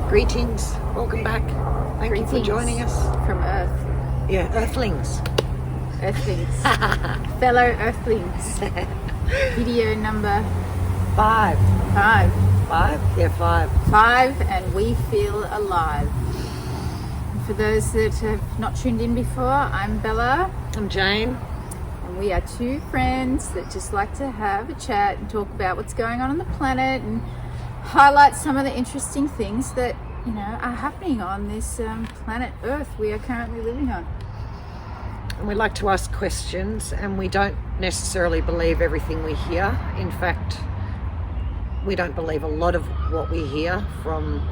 Greetings, welcome back. Thank you for joining us. From Earth. Yeah, Earthlings. Earthlings. Fellow Earthlings. Video number 5. 5. 5? Yeah, 5. 5, and we feel alive. And for those that have not tuned in before, I'm Bella. I'm Jane. And we are two friends that just like to have a chat and talk about what's going on the planet and highlight some of the interesting things that, you know, are happening on this planet Earth we are currently living on. And we like to ask questions, and we don't necessarily believe everything we hear. In fact, we don't believe a lot of what we hear from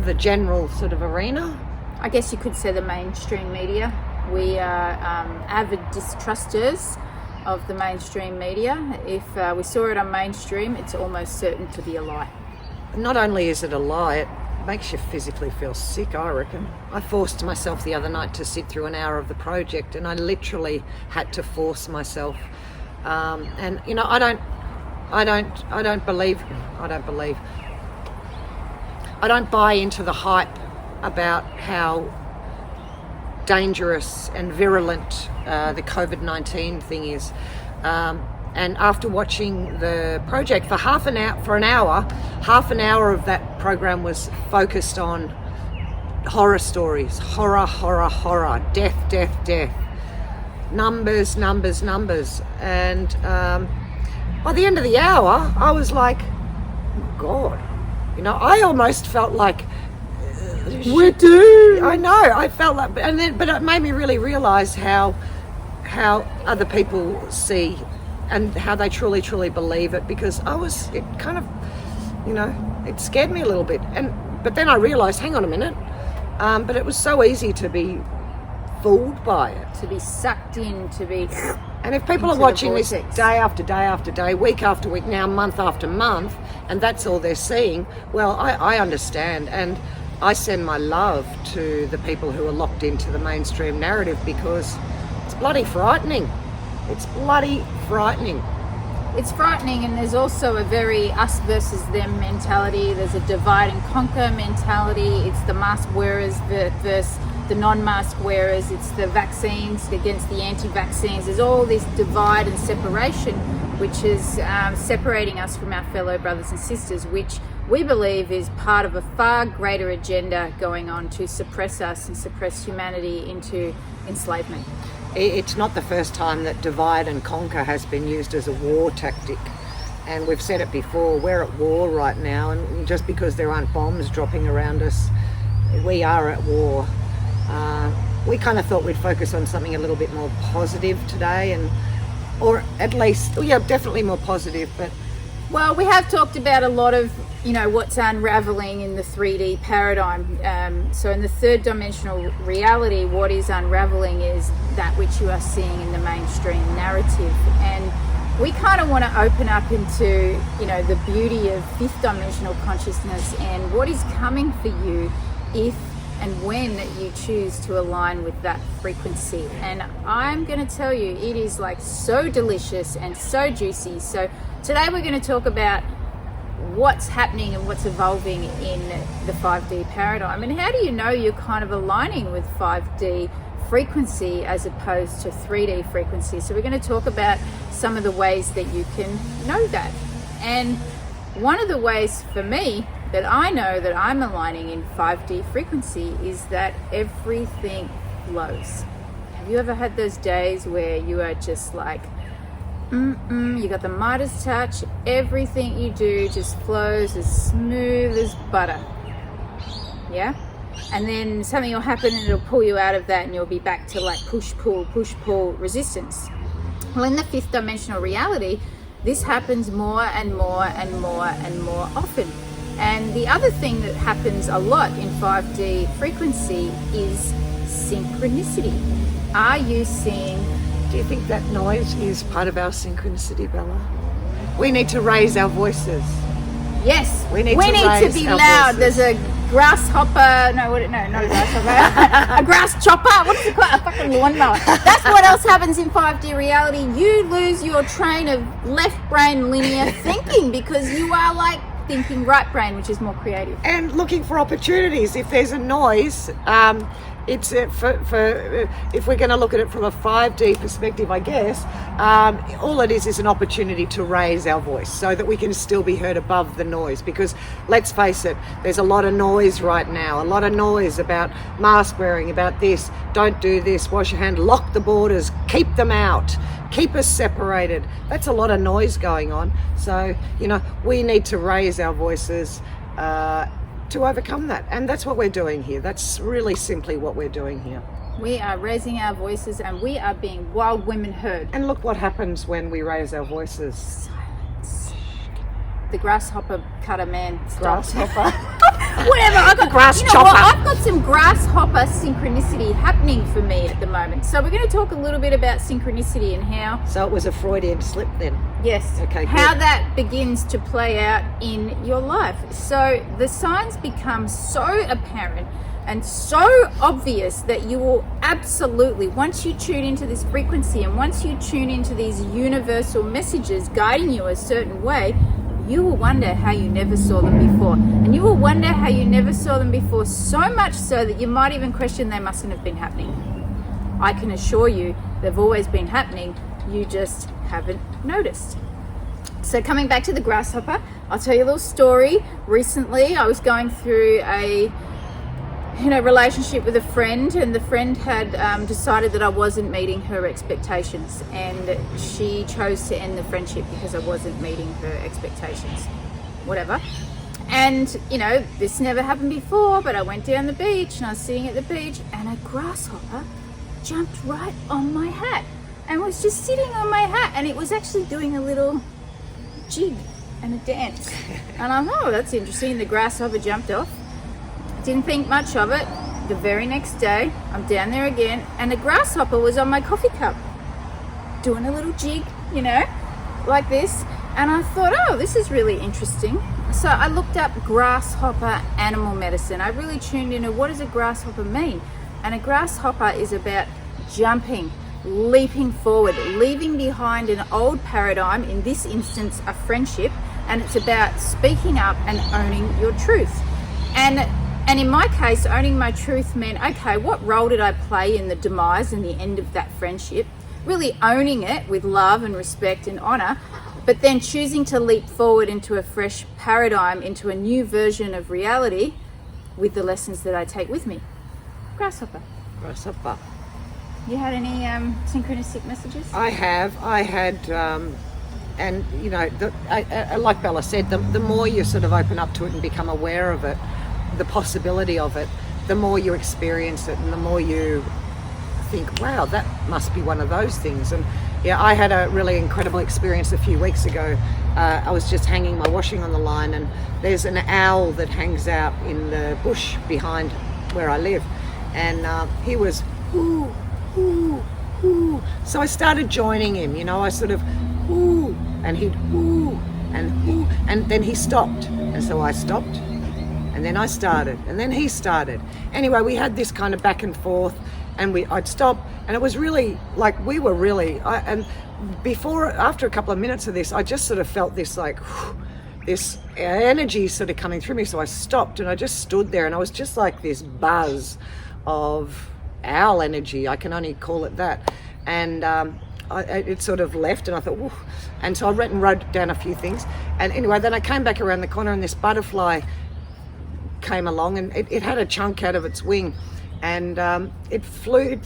the general sort of arena. I guess you could say the mainstream media. We are avid distrusters of the mainstream media. If we saw it on mainstream, it's almost certain to be a lie. Not only is it a lie, it makes you physically feel sick, I reckon. I forced myself the other night to sit through an hour of the project, and I literally had to force myself. And you know, I don't buy into the hype about how dangerous and virulent the COVID-19 thing is. And after watching the project for half an hour of that program was focused on horror stories, horror, death, numbers. And by the end of the hour, I was like, oh God, you know, I almost felt like we're doomed. I know, I felt like, but it made me really realise how other people see and how they truly believe it, because it kind of, you know, it scared me a little bit. But then I realised, hang on a minute, but it was so easy to be fooled by it. To be sucked in, to be... And if people are watching this day after day after day, week after week, now month after month, and that's all they're seeing, well, I understand. And I send my love to the people who are locked into the mainstream narrative, because it's bloody frightening. It's bloody frightening. It's frightening, and there's also a very us versus them mentality. There's a divide and conquer mentality. It's the mask wearers versus the non-mask wearers. It's the vaccines against the anti-vaccines. There's all this divide and separation, which is separating us from our fellow brothers and sisters, which we believe is part of a far greater agenda going on to suppress us and suppress humanity into enslavement. It's not the first time that divide and conquer has been used as a war tactic. And we've said it before, we're at war right now, and just because there aren't bombs dropping around us, we are at war. We kind of thought we'd focus on something a little bit more positive today, or at least, definitely more positive. But well, we have talked about a lot of, you know, what's unraveling in the 3D paradigm. So in the third dimensional reality, what is unraveling is that which you are seeing in the mainstream narrative. And we kind of want to open up into, you know, the beauty of fifth dimensional consciousness and what is coming for you if and when you choose to align with that frequency. And I'm going to tell you, it is like so delicious and so juicy. So today we're going to talk about what's happening and what's evolving in the 5D paradigm, and how do you know you're kind of aligning with 5D frequency as opposed to 3D frequency. So we're going to talk about some of the ways that you can know that. And one of the ways for me that I know that I'm aligning in 5D frequency is that everything flows. Have you ever had those days where you are just like, you got the Midas touch, everything you do just flows as smooth as butter? Yeah? And then something will happen and it'll pull you out of that, and you'll be back to like push pull resistance. Well, in the fifth dimensional reality, this happens more and more often. And the other thing that happens a lot in 5D frequency is synchronicity. Are you seeing... Do you think that noise is part of our synchronicity, Bella? We need to raise our voices. Yes, we need to be loud. Voices. There's a grasshopper. No, not a grasshopper. A grass chopper. What's it called? A fucking lawnmower. That's what else happens in 5D reality. You lose your train of left brain linear thinking because you are like thinking right brain, which is more creative. And looking for opportunities. If there's a noise, it's if we're going to look at it from a 5D perspective, I guess, all it is an opportunity to raise our voice so that we can still be heard above the noise. Because let's face it, there's a lot of noise right now, a lot of noise about mask wearing, about this, don't do this, wash your hand, lock the borders, keep them out, keep us separated. That's a lot of noise going on. So, we need to raise our voices to overcome that. And that's what we're doing here. That's really simply what we're doing here. We are raising our voices and we are being wild women heard. And look what happens when we raise our voices. Silence. The grasshopper cutter man stopped. Grasshopper. Whatever. I've got Grass chopper. chopper. I've got some grasshopper synchronicity happening for me at the moment. So we're going to talk a little bit about synchronicity and how. So it was a Freudian slip then. Yes. Okay. How good. that begins to play out in your life. So the signs become so apparent and so obvious that you will absolutely, once you tune into this frequency and once you tune into these universal messages guiding you a certain way, you will wonder how you never saw them before. And you will wonder how you never saw them before, so much so that you might even question they mustn't have been happening. I can assure you they've always been happening, you just haven't noticed. So coming back to the grasshopper, I'll tell you a little story. Recently I was going through a relationship with a friend, and the friend had decided that I wasn't meeting her expectations, and she chose to end the friendship because I wasn't meeting her expectations. Whatever. And this never happened before, but I went down the beach and I was sitting at the beach and a grasshopper jumped right on my hat and was just sitting on my hat, and it was actually doing a little jig and a dance. And I thought, oh, that's interesting. The grasshopper jumped off. Didn't think much of it. The very next day, I'm down there again, and a grasshopper was on my coffee cup, doing a little jig, like this. And I thought, oh, this is really interesting. So I looked up grasshopper animal medicine. I really tuned into what does a grasshopper mean? And a grasshopper is about jumping, leaping forward, leaving behind an old paradigm, in this instance, a friendship, and it's about speaking up and owning your truth. And in my case, owning my truth meant, okay, what role did I play in the demise and the end of that friendship? Really owning it with love and respect and honor, but then choosing to leap forward into a fresh paradigm, into a new version of reality with the lessons that I take with me. Grasshopper. Grasshopper. You had any synchronistic messages? I had, and like Bella said, the more you sort of open up to it and become aware of it, the possibility of it, the more you experience it and the more you think, wow, that must be one of those things. And yeah, I had a really incredible experience a few weeks ago. I was just hanging my washing on the line, and there's an owl that hangs out in the bush behind where I live, and he was ooh, ooh, ooh. So I started joining him, I sort of ooh, and he'd ooh, and then he stopped, and so I stopped. And then I started, and then he started. Anyway, we had this kind of back and forth, and I'd stop, and it was really like and after a couple of minutes of this, I just sort of felt this this energy sort of coming through me. So I stopped and I just stood there, and I was just like this buzz of owl energy. I can only call it that. And it sort of left, and I thought, woof. And so I wrote down a few things. And anyway, then I came back around the corner, and this butterfly came along, and it had a chunk out of its wing, and it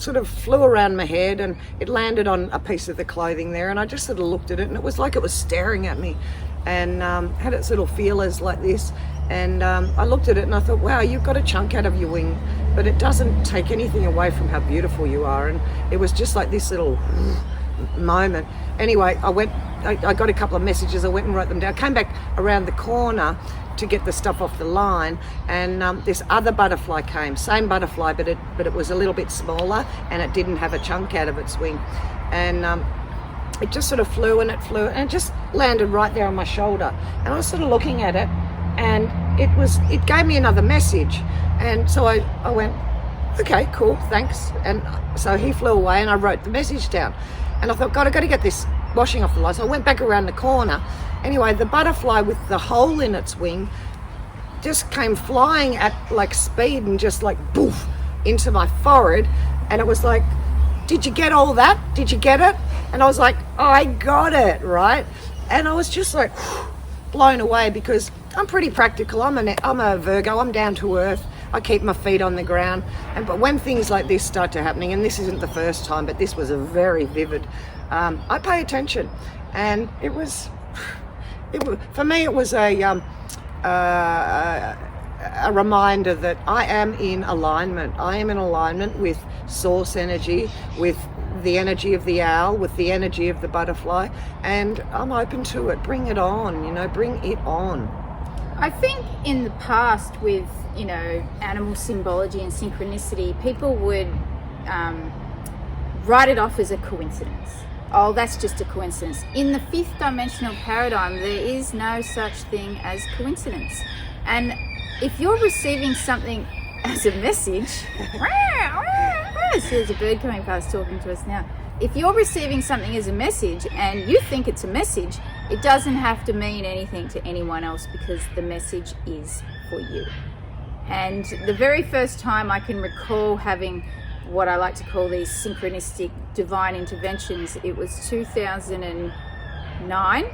sort of flew around my head, and it landed on a piece of the clothing there, and I just sort of looked at it, and it was like it was staring at me, and had its little feelers like this, and I looked at it and I thought, wow, you've got a chunk out of your wing, but it doesn't take anything away from how beautiful you are. And it was just like this little moment. Anyway, I got a couple of messages, I went and wrote them down, came back around the corner to get the stuff off the line, and this other butterfly came, same butterfly, but it was a little bit smaller, and it didn't have a chunk out of its wing, and it just sort of flew and it just landed right there on my shoulder, and I was sort of looking at it, and it gave me another message, and so I went, okay, cool, thanks. And so he flew away, and I wrote the message down, and I thought, God, I've got to get this washing off the lights. I went back around the corner. Anyway, the butterfly with the hole in its wing just came flying at like speed and just like boof into my forehead. And it was like, did you get all that? Did you get it? And I was like, I got it, right? And I was just like blown away, because I'm pretty practical. I'm a Virgo. I'm down to earth. I keep my feet on the ground. But when things like this start to happening, and this isn't the first time, but this was a very vivid, I pay attention. And it was for me, it was a reminder that I am in alignment. I am in alignment with source energy, with the energy of the owl, with the energy of the butterfly, and I'm open to it. Bring it on, bring it on. I think in the past with, animal symbology and synchronicity, people would write it off as a coincidence. Oh, that's just a coincidence. In the fifth dimensional paradigm, there is no such thing as coincidence. And if you're receiving something as a message, there's a bird coming past talking to us now. If you're receiving something as a message and you think it's a message, it doesn't have to mean anything to anyone else, because the message is for you. And the very first time I can recall having what I like to call these synchronistic divine interventions, it was 2009,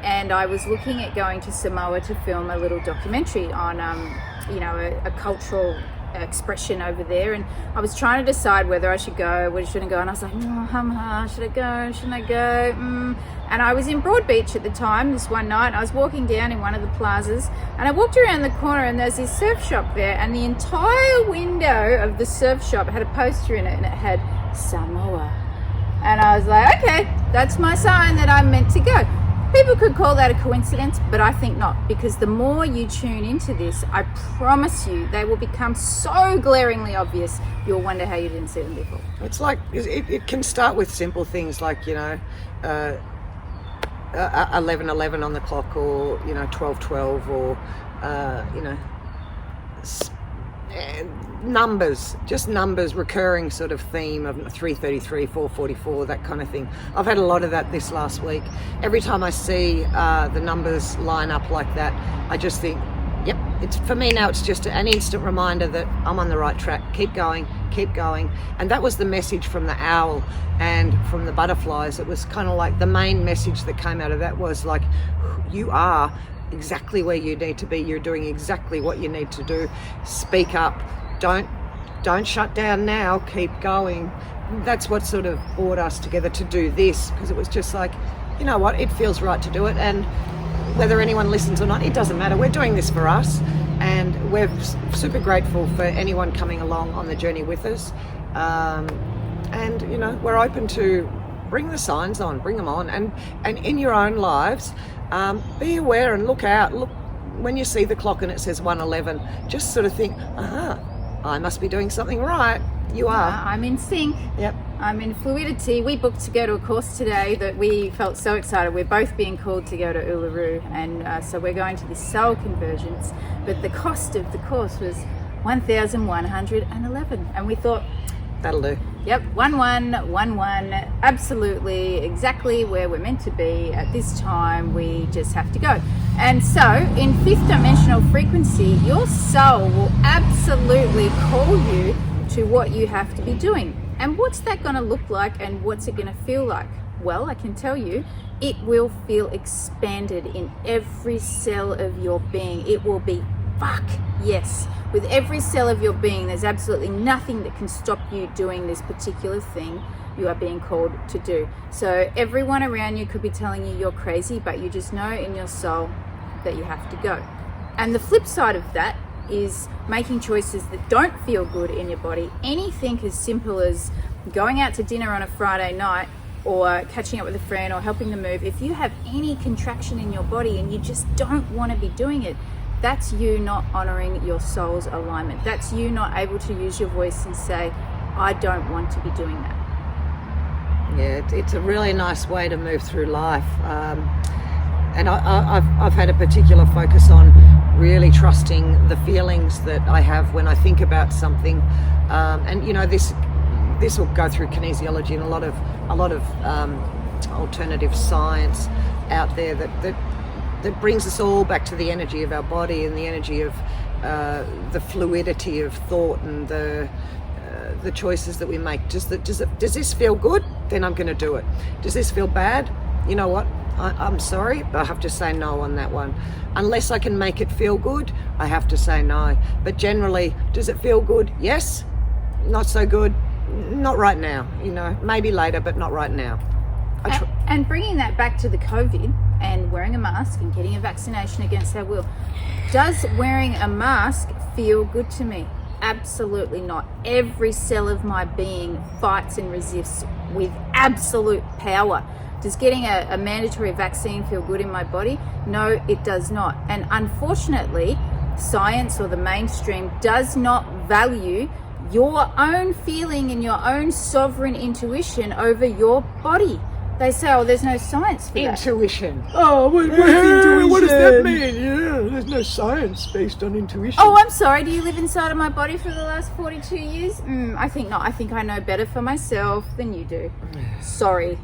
and I was looking at going to Samoa to film a little documentary on a cultural expression over there, and I was trying to decide whether I should go, whether I shouldn't go, and I was like, should I go, shouldn't I go? And I was in Broadbeach at the time, this one night, and I was walking down in one of the plazas, and I walked around the corner, and there's this surf shop there, and the entire window of the surf shop had a poster in it, and it had Samoa. And I was like, okay, that's my sign that I'm meant to go. People could call that a coincidence, but I think not, because the more you tune into this, I promise you, they will become so glaringly obvious, you'll wonder how you didn't see them before. It's like, it can start with simple things like, 11:11 on the clock, or 12:12, or numbers, recurring sort of theme of 3:33, 4:44, that kind of thing. I've had a lot of that this last week. Every time I see the numbers line up like that, I just think, yep, for me now it's just an instant reminder that I'm on the right track. Keep going. And that was the message from the owl and from the butterflies. It was kind of like the main message that came out of that was like, you are exactly where you need to be. You're doing exactly what you need to do. Speak up. Don't shut down now. Keep going. That's what sort of brought us together to do this, because it was just like, you know what, it feels right to do it, and whether anyone listens or not, it doesn't matter. We're doing this for us, and we're super grateful for anyone coming along on the journey with us. And we're open to bring the signs on, bring them on, and in your own lives, be aware and look out. Look when you see the clock and it says 1:11, just sort of think, I must be doing something right. You are. I'm in sync. Yep. I'm in fluidity. We booked to go to a course today that we felt so excited. We're both being called to go to Uluru, and so we're going to this soul convergence. But the cost of the course was 1,111, and we thought, that'll do. Yep, 1111, absolutely exactly where we're meant to be at this time. We just have to go. And so in fifth dimensional frequency, your soul will absolutely call you to what you have to be doing. And what's that going to look like, and what's it going to feel like? Well, I can tell you, it will feel expanded in every cell of your being. It will be fuck yes. With every cell of your being, there's absolutely nothing that can stop you doing this particular thing you are being called to do. So everyone around you could be telling you you're crazy, but you just know in your soul that you have to go. And the flip side of that is making choices that don't feel good in your body. Anything as simple as going out to dinner on a Friday night, or catching up with a friend, or helping them move. If you have any contraction in your body and you just don't want to be doing it, that's you not honoring your soul's alignment. That's you not able to use your voice and say, I don't want to be doing that. Yeah, it's a really nice way to move through life. And I've had a particular focus on really trusting the feelings that I have when I think about something. And this will go through kinesiology and a lot of alternative science out there that brings us all back to the energy of our body and the energy of the fluidity of thought and the choices that we make. Does this feel good? Then I'm going to do it. Does this feel bad? You know what? I'm sorry, but I have to say no on that one. Unless I can make it feel good, I have to say no. But generally, does it feel good? Yes. Not so good? Not right now. Maybe later, but not right now. And bringing that back to the COVID and wearing a mask and getting a vaccination against our will, does wearing a mask feel good to me? Absolutely not. Every cell of my being fights and resists with absolute power. Does getting a mandatory vaccine feel good in my body? No, it does not. And unfortunately, science or the mainstream does not value your own feeling and your own sovereign intuition over your body. They say, oh, there's no science for that. Intuition. Oh, what's intuition? What does that mean? Yeah, there's no science based on intuition. Oh, I'm sorry. Do you live inside of my body for the last 42 years? I think not. I think I know better for myself than you do. Sorry.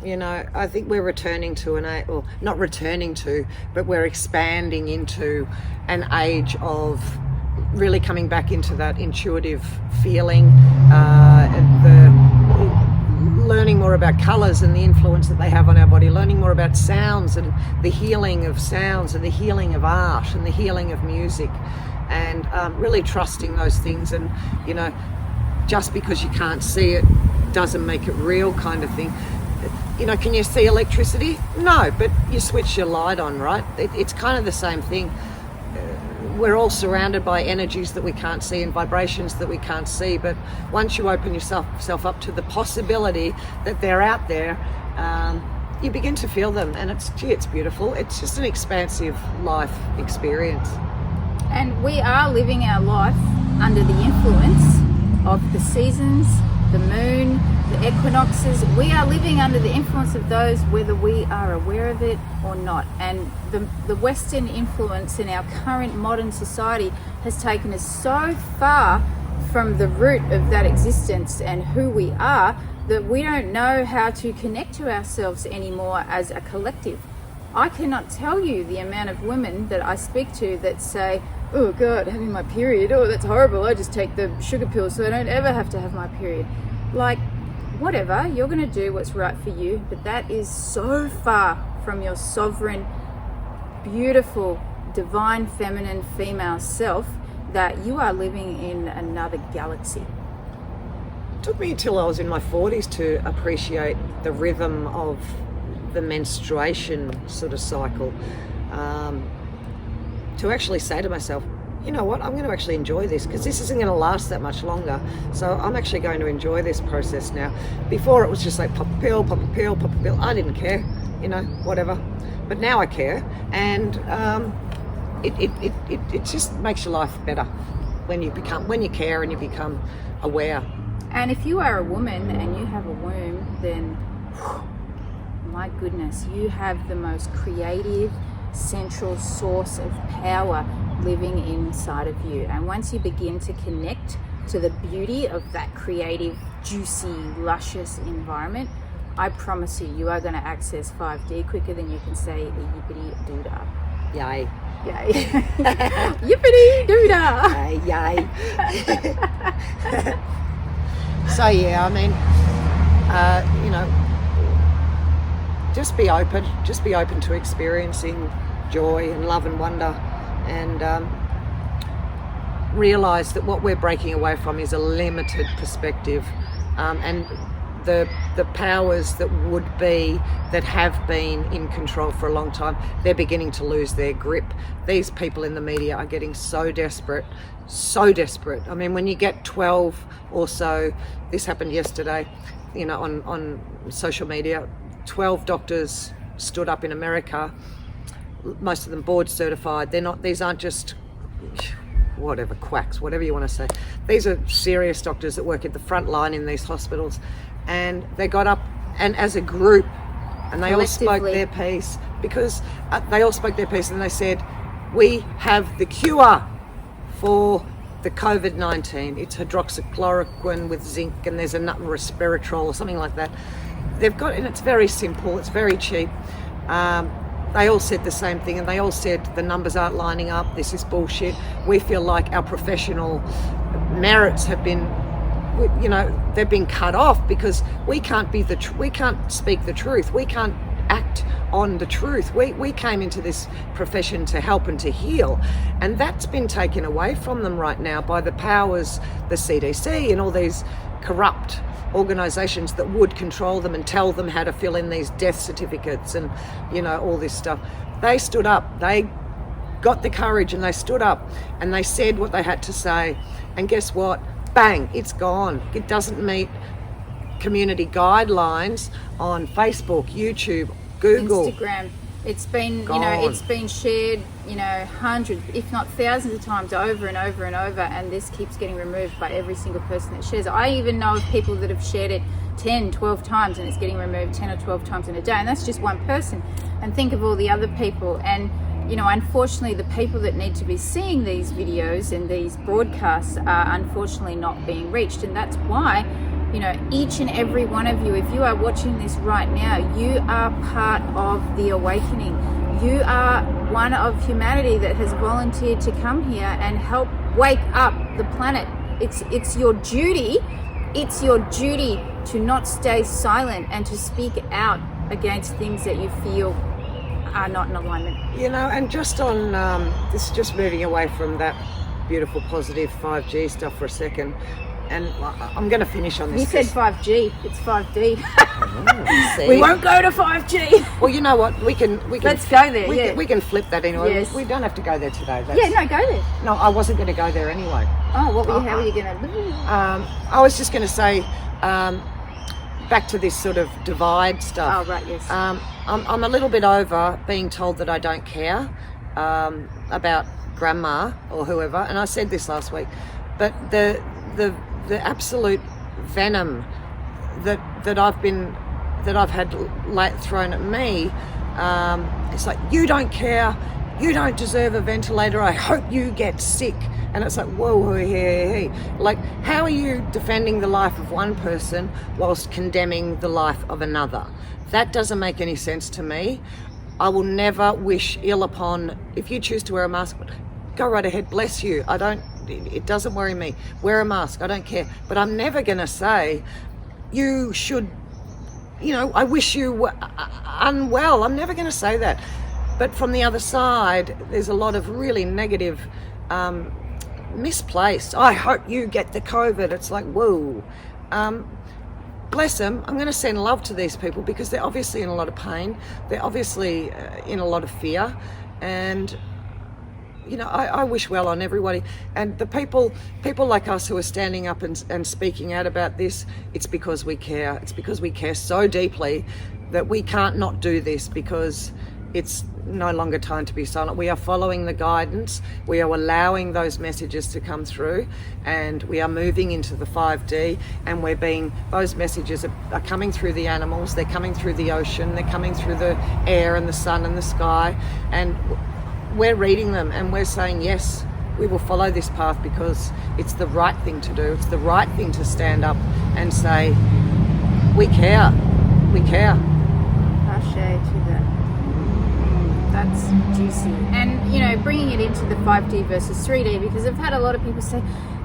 I think we're returning to not returning to, but we're expanding into an age of really coming back into that intuitive feeling, and the learning more about colours and the influence that they have on our body, learning more about sounds and the healing of sounds and the healing of art and the healing of music, and really trusting those things. And just because you can't see it doesn't make it real, kind of thing. Can you see electricity? No, but you switch your light on, right? It's kind of the same thing. We're all surrounded by energies that we can't see and vibrations that we can't see, but once you open yourself up to the possibility that they're out there, you begin to feel them, and it's beautiful. It's just an expansive life experience. And we are living our life under the influence of the seasons, the moon, the equinoxes. We are living under the influence of those, whether we are aware of it or not. And the Western influence in our current modern society has taken us so far from the root of that existence and who we are that we don't know how to connect to ourselves anymore as a collective. I cannot tell you the amount of women that I speak to that say, oh God, having my period, oh that's horrible, I just take the sugar pills so I don't ever have to have my period. Like, whatever, you're going to do what's right for you, but that is so far from your sovereign, beautiful, divine, feminine, female self that you are living in another galaxy. It took me till I was in my 40s to appreciate the rhythm of the menstruation sort of cycle, to actually say to myself, you know what, I'm going to actually enjoy this, because this isn't going to last that much longer, so I'm actually going to enjoy this process now. Before it was just like pop a pill, pop a pill, pop a pill. I didn't care, whatever. But now I care, and it just makes your life better when you care and you become aware. And if you are a woman and you have a womb, then my goodness, you have the most creative central source of power living inside of you. And once you begin to connect to the beauty of that creative, juicy, luscious environment, I promise you are going to access 5D quicker than you can say a yippity doodah. Yay. Yay. Yippity doodah. Yay. So yeah, I mean, just be open to experiencing joy and love and wonder, and realize that what we're breaking away from is a limited perspective, and the powers that have been in control for a long time, they're beginning to lose their grip. These people in the media are getting so desperate. I mean, when you get 12 or so, this happened yesterday, on social media, 12 doctors stood up in America, most of them board certified. These aren't just whatever quacks, whatever you want to say. These are serious doctors that work at the front line in these hospitals, and they got up, and as a group, and they all spoke their piece, because and they said, we have the cure for the COVID-19. It's hydroxychloroquine with zinc, and there's a resveratrol or something like that. they've got, and it's very simple, it's very cheap. They all said the same thing, and they all said the numbers aren't lining up, this is bullshit. We feel like our professional merits have been, you know, they've been cut off because we can't be we can't speak the truth. We can't act on the truth. We came into this profession to help and to heal, and that's been taken away from them right now by the powers, the CDC and all these corrupt organisations that would control them and tell them how to fill in these death certificates and, you know, all this stuff. They stood up, they got the courage and they stood up and they said what they had to say, and guess what? Bang, it's gone. It doesn't meet community guidelines on Facebook, YouTube, Google, Instagram. It's been, gone. you know, it's been shared, you know, hundreds, if not thousands of times over and over and over, and this keeps getting removed by every single person that shares it. I even know of people that have shared it 10, 12 times and it's getting removed 10 or 12 times in a day, and that's just one person. And think of all the other people. And, you know, unfortunately, the people that need to be seeing these videos and these broadcasts are unfortunately not being reached. And that's why, you know, each and every one of you, if you are watching this right now, you are part of the awakening. You are one of humanity that has volunteered to come here and help wake up the planet. It's your duty. It's your duty to not stay silent and to speak out against things that you feel are not in alignment. You know, and just on this is just moving away from that beautiful positive 5G stuff for a second, and I'm going to finish on this. You said 5G, it's 5D. See? We won't go to 5G. Well, you know what? We can. Let's go there. We can flip that anyway. Yes. We don't have to go there today. Yeah, no, go there. No, I wasn't going to go there anyway. Oh, how were you going to? I was just going to say, back to this sort of divide stuff. Oh, right, yes. I'm a little bit over being told that I don't care about grandma or whoever, and I said this last week, but the absolute venom that I've had thrown at me, it's like, you don't care, you don't deserve a ventilator, I hope you get sick. And it's like, whoa, hey. Like, how are you defending the life of one person whilst condemning the life of another? That doesn't make any sense to me. I will never wish ill upon, if you choose to wear a mask, go right ahead, bless you. It doesn't worry me. Wear a mask, I don't care. But I'm never going to say, you should, you know, I wish you were unwell. I'm never going to say that. But from the other side, there's a lot of really negative, misplaced, I hope you get the COVID. It's like, whoa. Bless them. I'm going to send love to these people because they're obviously in a lot of pain. They're obviously in a lot of fear. And, you know, I wish well on everybody. And the people like us who are standing up and speaking out about this, it's because we care. It's because we care so deeply that we can't not do this, because it's no longer time to be silent. We are following the guidance. We are allowing those messages to come through, and we are moving into the 5D, and those messages are coming through the animals, they're coming through the ocean, they're coming through the air and the sun and the sky, and we're reading them and we're saying, yes, we will follow this path because it's the right thing to do. It's the right thing to stand up and say, we care. Ashe to that. That's juicy. And, you know, bringing it into the 5D versus 3D, because I've had a lot of people say,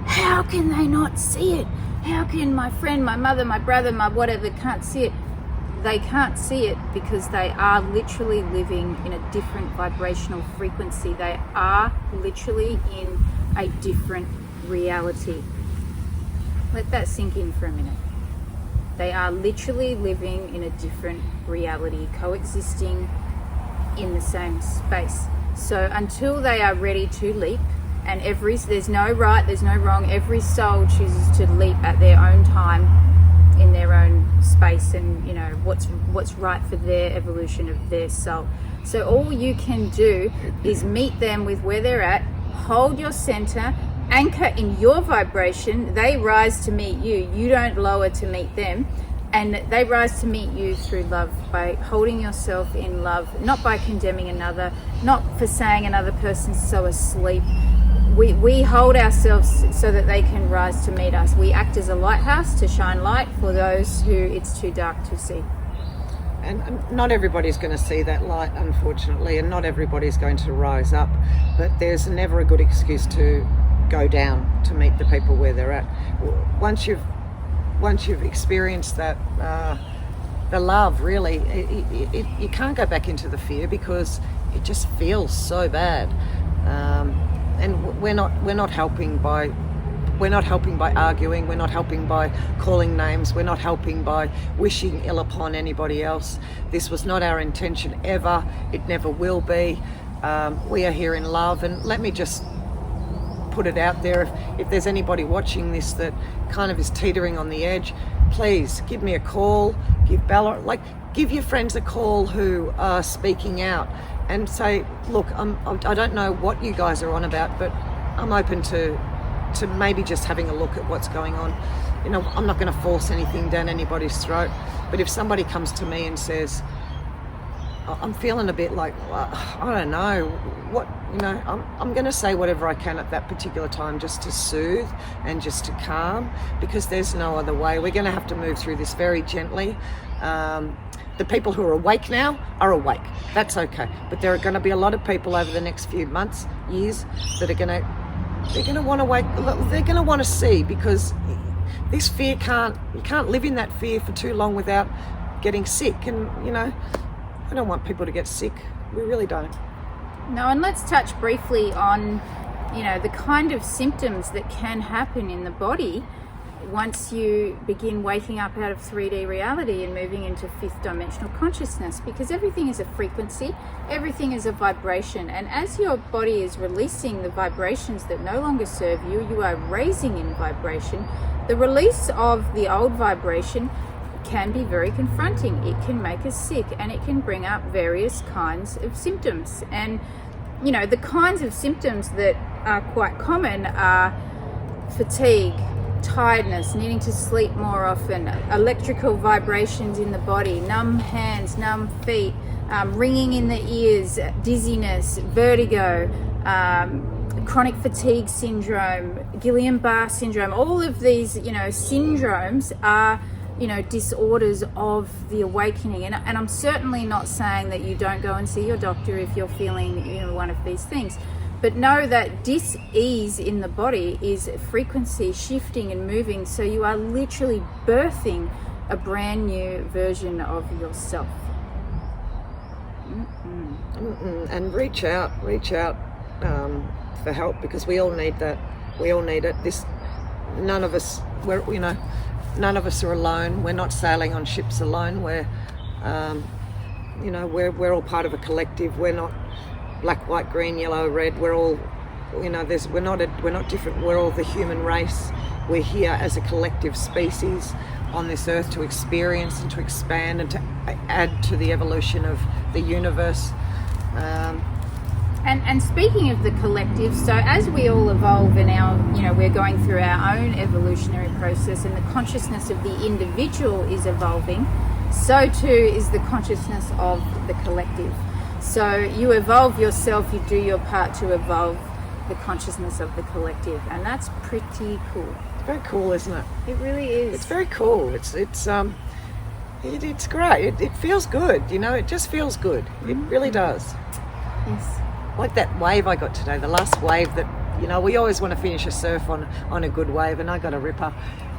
how can they not see it? How can my friend, my mother, my brother, my whatever can't see it? They can't see it because they are literally living in a different vibrational frequency. They are literally in a different reality. Let that sink in for a minute. They are literally living in a different reality, coexisting in the same space. So until they are ready to leap, and there's no right, there's no wrong, every soul chooses to leap at their own time, in their own space, and, you know, what's right for their evolution of their soul. So all you can do is meet them with where they're at, hold your center, anchor in your vibration. They rise to meet you. You don't lower to meet them. And they rise to meet you through love, by holding yourself in love, not by condemning another, not for saying another person's so asleep. We hold ourselves so that they can rise to meet us. We act as a lighthouse to shine light for those who it's too dark to see. and not everybody's going to see that light, unfortunately, and not everybody's going to rise up, but there's never a good excuse to go down to meet the people where they're at. Once you've experienced that, the love, really, you can't go back into the fear because it just feels so bad. And we're not helping by arguing. We're not helping by calling names. We're not helping by wishing ill upon anybody else. This was not our intention ever. It never will be. We are here in love, and let me just put it out there. If there's anybody watching this that kind of is teetering on the edge, please give me a call. Give Bella, give your friends a call who are speaking out, and say, look, I don't know what you guys are on about, but I'm open to maybe just having a look at what's going on. You know, I'm not going to force anything down anybody's throat, but if somebody comes to me and says, I'm feeling a bit like, I don't know what, you know, I'm going to say whatever I can at that particular time just to soothe and just to calm, because there's no other way. We're going to have to move through this very gently. The people who are awake now are awake. That's okay. But there are going to be a lot of people over the next few months, years, that are going to want to wake. They're going to want to see, because this fear you can't live in that fear for too long without getting sick. And, you know, I don't want people to get sick. We really don't. No, and let's touch briefly on, you know, the kind of symptoms that can happen in the body once you begin waking up out of 3D reality and moving into fifth dimensional consciousness, because everything is a frequency, everything is a vibration, and as your body is releasing the vibrations that no longer serve you, you are raising in vibration. The release of the old vibration can be very confronting. It can make us sick, and it can bring up various kinds of symptoms. And, you know, the kinds of symptoms that are quite common are fatigue, tiredness, needing to sleep more often, electrical vibrations in the body, numb hands, numb feet, ringing in the ears, dizziness, vertigo, chronic fatigue syndrome, Guillain-Barré syndrome. All of these, you know, syndromes are, you know, disorders of the awakening. And I'm certainly not saying that you don't go and see your doctor if you're feeling, you know, one of these things. But know that dis-ease in the body is frequency shifting and moving. So you are literally birthing a brand new version of yourself. And reach out for help, because we all need that. We all need it. None of us are alone. We're not sailing on ships alone. We're all part of a collective. We're not black, white, green, yellow, red. We're all, you know, we're not different. We're all the human race. We're here as a collective species on this earth to experience and to expand and to add to the evolution of the universe. And speaking of the collective, so as we all evolve and we're going through our own evolutionary process, and the consciousness of the individual is evolving, so too is the consciousness of the collective. So you evolve yourself, you do your part to evolve the consciousness of the collective, and that's pretty cool. Very cool, isn't it? It really is. It's very cool. It's great. It feels good. You know, it just feels good. It really does. Yes. Like that wave I got today, the last wave that, you know, we always want to finish a surf on a good wave, and I got a ripper.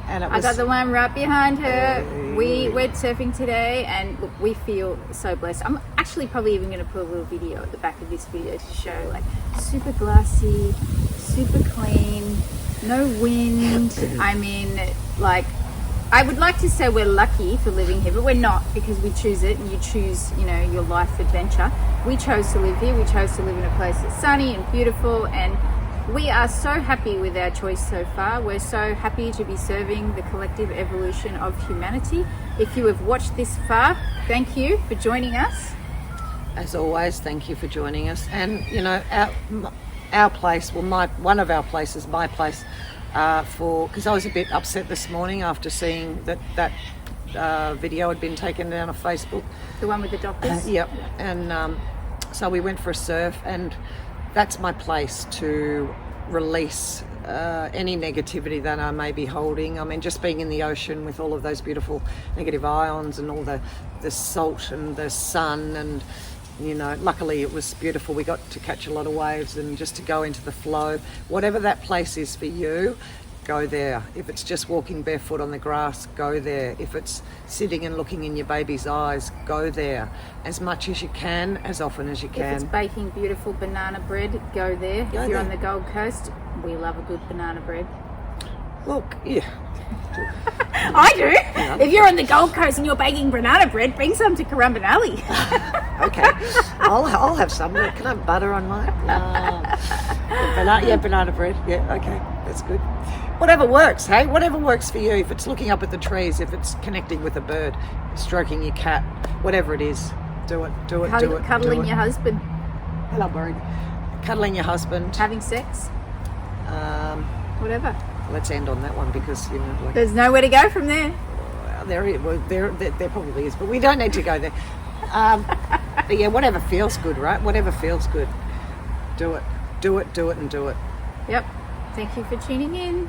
And I got the one right behind her. We went surfing today, and look, we feel so blessed. I'm actually probably even going to put a little video at the back of this video to show, like, super glassy, super clean, no wind. I mean, like, I would like to say we're lucky for living here, but we're not, because we choose it, and you choose, you know, your life adventure. We chose to live here. We chose to live in a place that's sunny and beautiful, and we are so happy with our choice so far. We're so happy to be serving the collective evolution of humanity. If you have watched this far, thank you for joining us. As always, thank you for joining us. And, you know, our place, well, one of our places, my place, because I was a bit upset this morning after seeing that video had been taken down off Facebook. The one with the doctors? Yep. And so we went for a surf, and that's my place to release any negativity that I may be holding. I mean, just being in the ocean with all of those beautiful negative ions and all the salt and the sun, and you know, luckily it was beautiful. We got to catch a lot of waves and just to go into the flow. Whatever that place is for you, go there. If it's just walking barefoot on the grass, go there. If it's sitting and looking in your baby's eyes, go there. As much as you can, as often as you can. If it's baking beautiful banana bread, go there. If you're on the Gold Coast, we love a good banana bread. Look, yeah. I do. Yeah. If you're on the Gold Coast and you're baking banana bread, bring some to Currumbinelli. Okay, I'll have some. Can I have butter on mine? Banana bread. Yeah, okay, that's good. Whatever works, hey? Whatever works for you. If it's looking up at the trees, if it's connecting with a bird, stroking your cat, whatever it is, do it. Cuddling your husband. Hello, bird. Cuddling your husband. Having sex. Whatever. Let's end on that one because, you know, like, there's nowhere to go from there. There probably is, but we don't need to go there. But yeah, whatever feels good, right? Whatever feels good, do it. Do it. Yep. Thank you for tuning in.